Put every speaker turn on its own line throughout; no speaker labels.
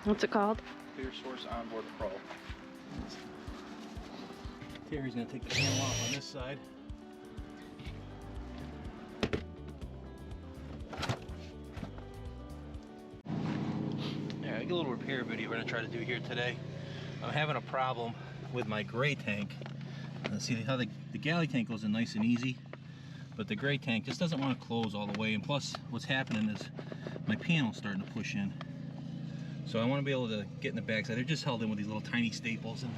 What's it called?
Clearsource Onboard Pro. Terry's gonna take the panel off on this side. Yeah, I got a little repair video we're gonna try to do here today. I'm having a problem with my gray tank. See how the galley tank goes in nice and easy, but the gray tank just doesn't want to close all the way. And plus, what's happening is my panel's starting to push in. So I want to be able to get in the backside. They're just held in with these little tiny staples, and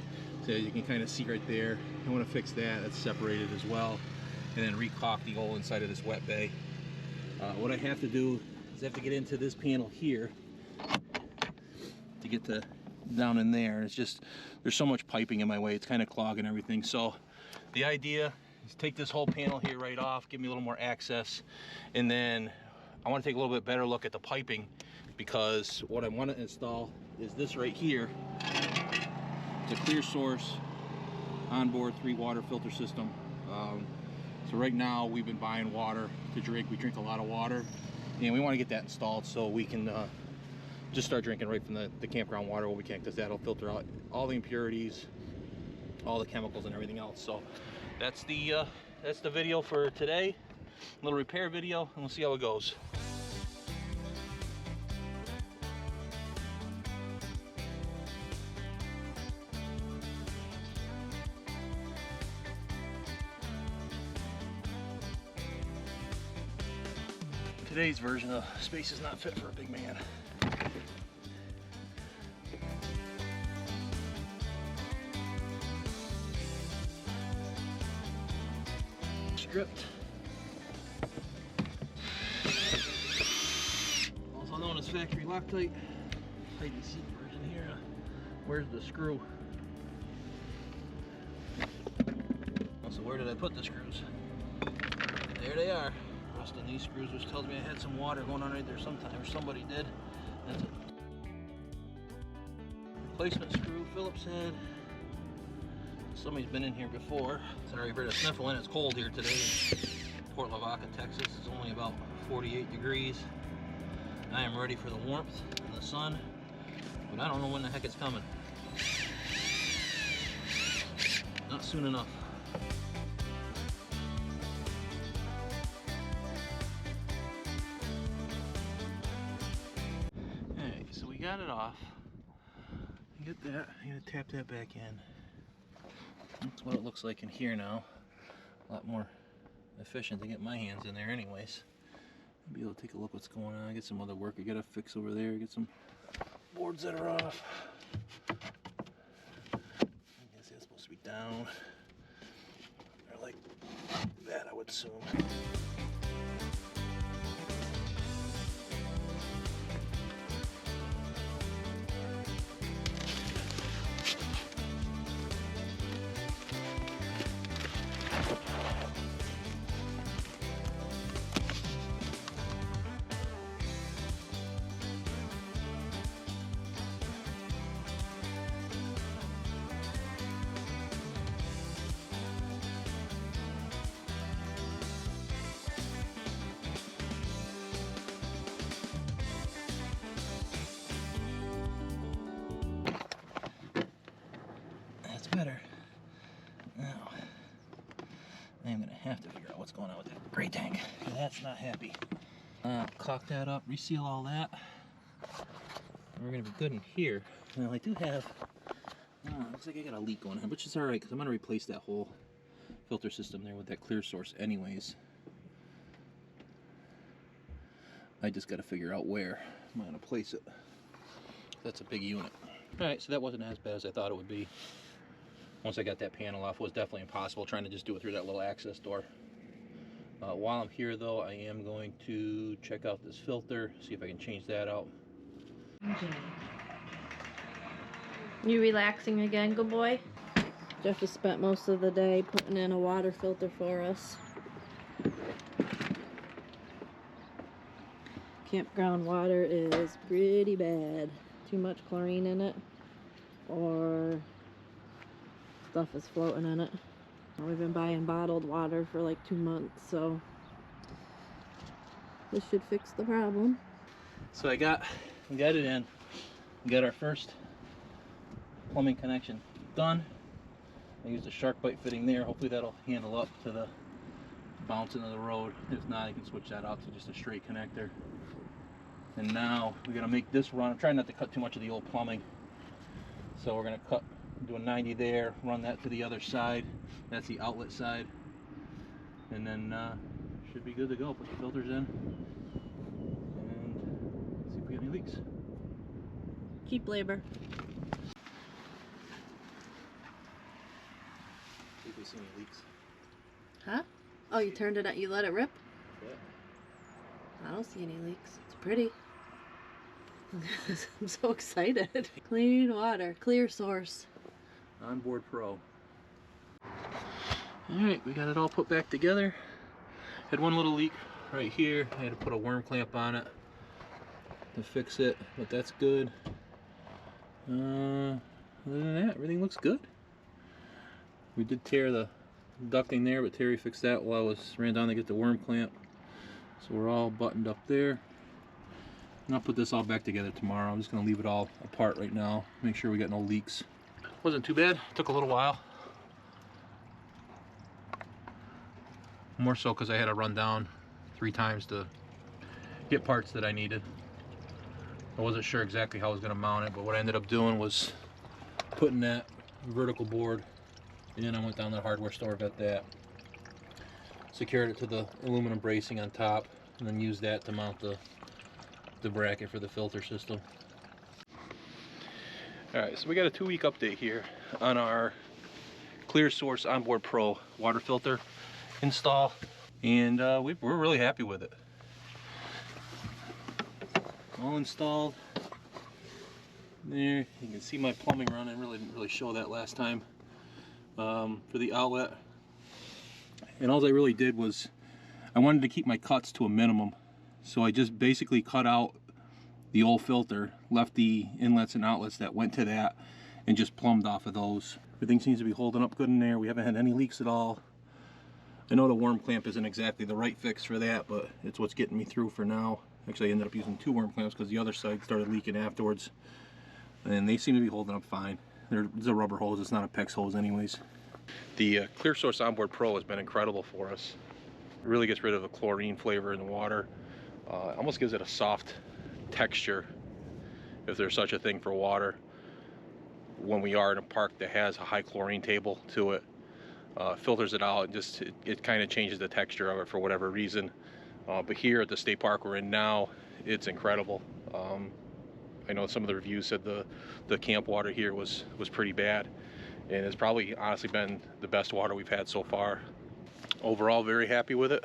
so you can kind of see right there. I want to fix that. That's separated as well, and then re-caulk the whole inside of this wet bay. What I have to do is I have to get into this panel here to get to down in there. It's just, there's so much piping in my way, it's kind of clogging everything. So the idea is take this whole panel here right off, give me a little more access, and then I want to take a little bit better look at the piping, because what I want to install is this right here. It's a Clearsource Onboard 3 water filter system. So right now we've been buying water to drink. We drink a lot of water, and we want to get that installed so we can just start drinking right from the campground water when we can, because that'll filter out all the impurities, all the chemicals and everything else. So that's the video for today. A little repair video, and we'll see how it goes. Today's version of space is not fit for a big man. Stripped. Also known as factory Loctite. Hide and seek version here. Where's the screw? So where did I put the screws? There they are. Rusting these screws, which tells me I had some water going on right there sometime, or somebody did. That's it. Replacement screw, Phillips head. Somebody's been in here before. Sorry for the sniffling. It's cold here today in Port Lavaca, Texas. It's only about 48 degrees. I am ready for the warmth and the sun, but I don't know when the heck it's coming. Not soon enough. Alright, so we got it off. Get that. I'm gonna tap that back in. That's what it looks like in here now. A lot more efficient to get my hands in there anyways. I'll be able to take a look what's going on, get some other work I gotta fix over there, get some boards that are off. I guess that's supposed to be down. Or like that, I would assume. Better. Now, I am gonna have to figure out what's going on with that gray tank. That's not happy. Caulk that up, reseal all that. And we're gonna be good in here. Now I do have, looks like I got a leak going on, which is all right because I'm gonna replace that whole filter system there with that Clearsource anyways. I just got to figure out where I'm gonna place it. That's a big unit. All right, so that wasn't as bad as I thought it would be. Once I got that panel off, it was definitely impossible trying to just do it through that little access door. While I'm here though, I am going to check out this filter, see if I can change that out.
You relaxing again, good boy? Jeff has spent most of the day putting in a water filter for us. Campground water is pretty bad. Too much chlorine in it, or stuff is floating in it. We've been buying bottled water for like 2 months, so this should fix the problem.
So I got it in. We got our first plumbing connection done. I used a shark bite fitting there. Hopefully that'll handle up to the bouncing of the road. If not, you can switch that out to just a straight connector. And now we're gonna make this run. I'm trying not to cut too much of the old plumbing. So we're gonna do a 90 there, run that to the other side. That's the outlet side. And then should be good to go. Put the filters in and see if we get any leaks.
Keep labor.
See if we see any leaks.
Huh? Oh, you turned it on, you let it rip?
Yeah.
I don't see any leaks. It's pretty. I'm so excited. Clean water, Clearsource
Onboard Pro. Alright, we got it all put back together. Had one little leak right here. I had to put a worm clamp on it to fix it, but that's good. Other than that, everything looks good. We did tear the ducting there, but Terry fixed that while I ran down to get the worm clamp. So we're all buttoned up there. And I'll put this all back together tomorrow. I'm just going to leave it all apart right now. Make sure we got no leaks. Wasn't too bad. Took a little while. More so because I had to run down 3 times to get parts that I needed. I wasn't sure exactly how I was going to mount it, but what I ended up doing was putting that vertical board in. I went down to the hardware store, got that. Secured it to the aluminum bracing on top, and then used that to mount the bracket for the filter system. Alright, so we got a 2-week update here on our Clearsource Onboard Pro water filter install, and we're really happy with it. All installed. There, you can see my plumbing run. I didn't really show that last time for the outlet. And all I really did was I wanted to keep my cuts to a minimum, so I just basically cut out the old filter, left the inlets and outlets that went to that, and just plumbed off of those. Everything seems to be holding up good in there. We haven't had any leaks at all. I know the worm clamp isn't exactly the right fix for that, but it's what's getting me through for now. Actually, I ended up using 2 worm clamps because the other side started leaking afterwards, and they seem to be holding up fine. It's a rubber hose, it's not a PEX hose anyways. The Clearsource Onboard Pro has been incredible for us. It really gets rid of the chlorine flavor in the water. Almost gives it a soft texture, if there's such a thing for water, when we are in a park that has a high chlorine table to it. Filters it out, and just it kind of changes the texture of it for whatever reason. But here at the state park we're in now, it's incredible. I know some of the reviews said the camp water here was pretty bad, and it's probably honestly been the best water we've had so far. Overall, very happy with it.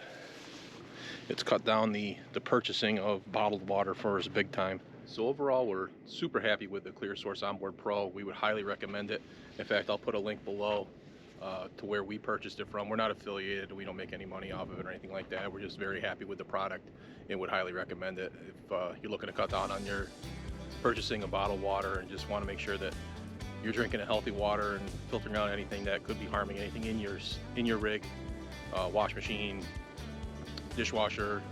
It's cut down the purchasing of bottled water for us big time. So overall, we're super happy with the Clearsource Onboard Pro. We would highly recommend it. In fact, I'll put a link below to where we purchased it from. We're not affiliated, we don't make any money off of it or anything like that. We're just very happy with the product and would highly recommend it if you're looking to cut down on your purchasing of bottled water and just want to make sure that you're drinking a healthy water and filtering out anything that could be harming anything in your rig, wash machine, dishwasher,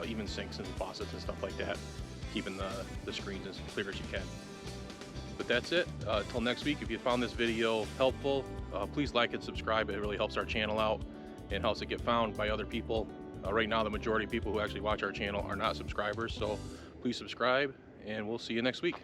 even sinks and faucets and stuff like that, keeping the screens as clear as you can. But that's it. Till next week, if you found this video helpful, please like and subscribe. It really helps our channel out and helps it get found by other people. Right now, the majority of people who actually watch our channel are not subscribers, so please subscribe, and we'll see you next week.